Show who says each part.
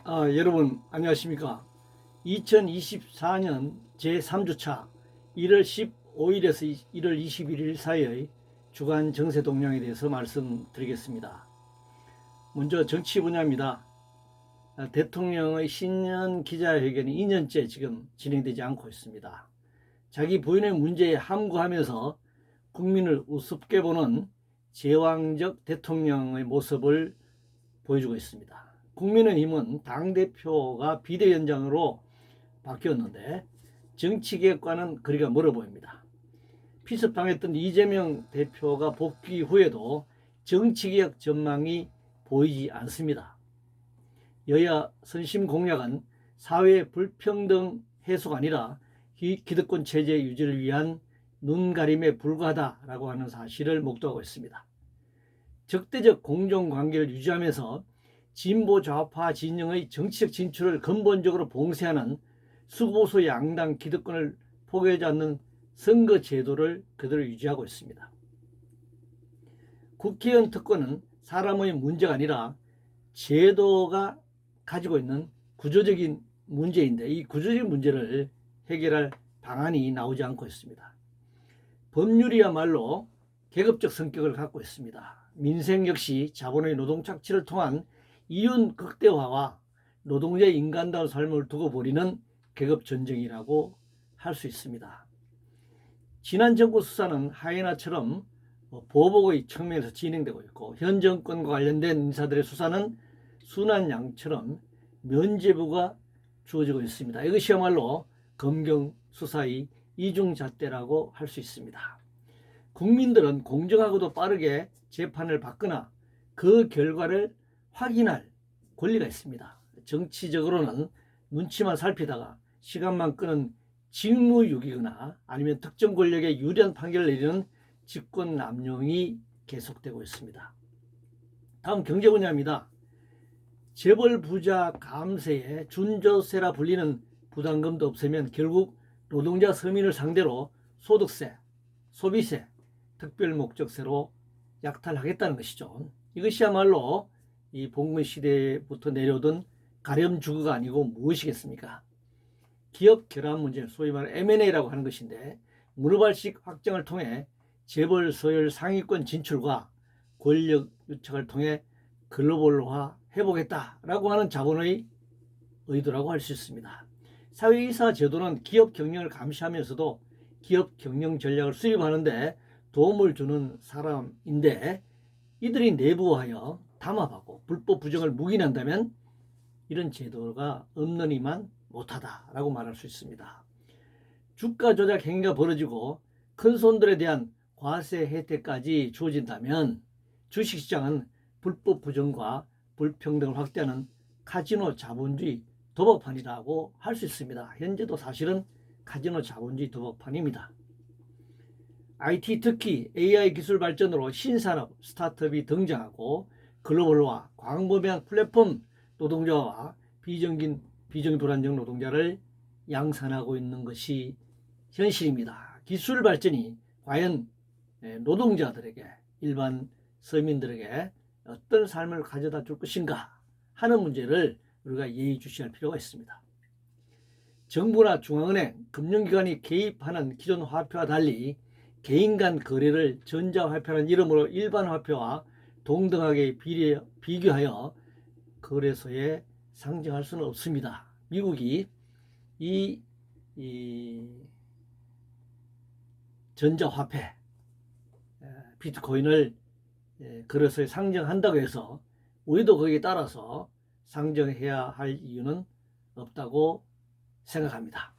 Speaker 1: 여러분 안녕하십니까. 2024년 제3주차 1월 15일에서 1월 21일 사이의 주간 정세 동향에 대해서 말씀드리겠습니다. 먼저 정치 분야입니다. 대통령의 신년 기자회견이 2년째 지금 진행되지 않고 있습니다. 자기 부인의 문제에 함구하면서 국민을 우습게 보는 제왕적 대통령의 모습을 보여주고 있습니다. 국민의힘은 당대표가 비대위원장으로 바뀌었는데 정치개혁과는 거리가 멀어 보입니다. 피습당했던 이재명 대표가 복귀 후에도 정치개혁 전망이 보이지 않습니다. 여야 선심 공약은 사회 불평등 해소가 아니라 기득권 체제 유지를 위한 눈가림에 불과하다라고 하는 사실을 목도하고 있습니다. 적대적 공정관계를 유지하면서 진보 좌파 진영의 정치적 진출을 근본적으로 봉쇄하는 수보수 양당 기득권을 포기하지 않는 선거 제도를 그대로 유지하고 있습니다. 국회의원 특권은 사람의 문제가 아니라 제도가 가지고 있는 구조적인 문제인데 이 구조적인 문제를 해결할 방안이 나오지 않고 있습니다. 법률이야말로 계급적 성격을 갖고 있습니다. 민생 역시 자본의 노동 착취를 통한 이윤 극대화와 노동자의 인간다운 삶을 두고 벌이는 계급 전쟁이라고 할 수 있습니다. 지난 정부 수사는 하이에나처럼 보복의 측면에서 진행되고 있고 현 정권과 관련된 인사들의 수사는 순한 양처럼 면죄부가 주어지고 있습니다. 이것이야말로 검경 수사의 이중잣대라고 할 수 있습니다. 국민들은 공정하고도 빠르게 재판을 받거나 그 결과를 확인할 권리가 있습니다. 정치적으로는 눈치만 살피다가 시간만 끄는 직무유기거나 아니면 특정 권력에 유리한 판결을 내리는 직권 남용이 계속되고 있습니다. 다음 경제 분야입니다. 재벌 부자 감세에 준조세라 불리는 부담금도 없애면 결국 노동자 서민을 상대로 소득세, 소비세, 특별목적세로 약탈하겠다는 것이죠. 이것이야말로 이 봉건 시대부터 내려오던 가렴주거가 아니고 무엇이겠습니까? 기업 결합 문제, 소위 말하는 M&A라고 하는 것인데 문어발식 확장을 통해 재벌 서열 상위권 진출과 권력 유착을 통해 글로벌화 해보겠다라고 하는 자본의 의도라고 할 수 있습니다. 사회이사 제도는 기업 경영을 감시하면서도 기업 경영 전략을 수립하는데 도움을 주는 사람인데 이들이 내부하여 담합하고 불법 부정을 묵인한다면 이런 제도가 없느니만 못하다라고 말할 수 있습니다. 주가 조작 행위가 벌어지고 큰 손들에 대한 과세 혜택까지 주어진다면 주식시장은 불법 부정과 불평등을 확대하는 카지노 자본주의 도박판이라고 할 수 있습니다. 현재도 사실은 카지노 자본주의 도박판입니다. IT 특히 AI 기술 발전으로 신산업 스타트업이 등장하고 글로벌화 광범위한 플랫폼 노동자와 비정규 불안정 노동자를 양산하고 있는 것이 현실입니다. 기술 발전이 과연 노동자들에게 일반 서민들에게 어떤 삶을 가져다 줄 것인가 하는 문제를 우리가 예의주시할 필요가 있습니다. 정부나 중앙은행, 금융기관이 개입하는 기존 화폐와 달리 개인 간 거래를 전자화폐라는 이름으로 일반 화폐와 동등하게 비교하여 거래소에 상정할 수는 없습니다. 미국이 이 전자화폐 비트코인을 거래소에 상정한다고 해서 우리도 거기에 따라서 상정해야 할 이유는 없다고 생각합니다.